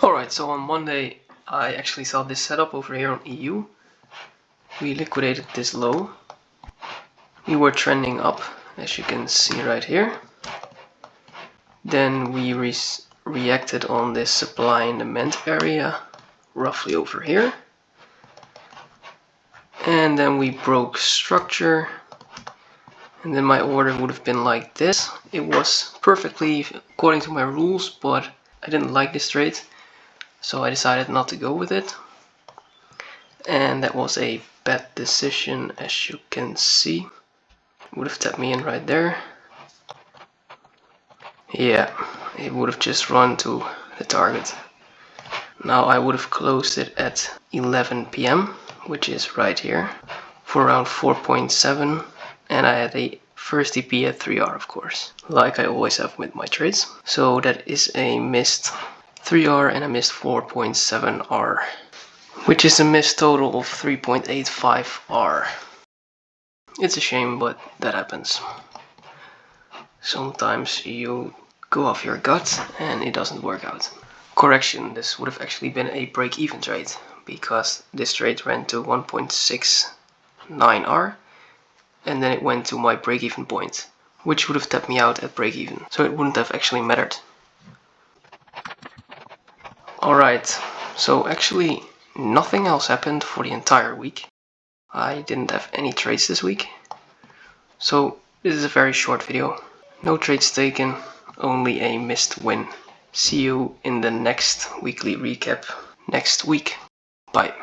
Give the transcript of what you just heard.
Alright, so on Monday I actually saw this setup over here on EU. We liquidated this low. We were trending up, as you can see right here. Then we reacted on this supply and demand area, roughly over here. And then we broke structure. And then my order would have been like this. It was perfectly according to my rules, but I didn't like this trade, so I decided not to go with it. And that was a bad decision, as you can see. It would have tapped me in right there. Yeah, it would have just run to the target. Now I would have closed it at 11 PM, which is right here, for around 4.7, and I had a first TP at 3R, of course, like I always have with my trades. So that is a missed 3R and a missed 4.7R, which is a missed total of 3.85R. It's a shame, but that happens. Sometimes you go off your gut and it doesn't work out. Correction, this would have actually been a break-even trade, because this trade ran to 1.69R and then it went to my break-even point, which would have tapped me out at break-even, so it wouldn't have actually mattered. Alright, so actually nothing else happened for the entire week. I didn't have any trades this week, so this is a very short video. No trades taken, only a missed win. See you in the next weekly recap next week. Bye.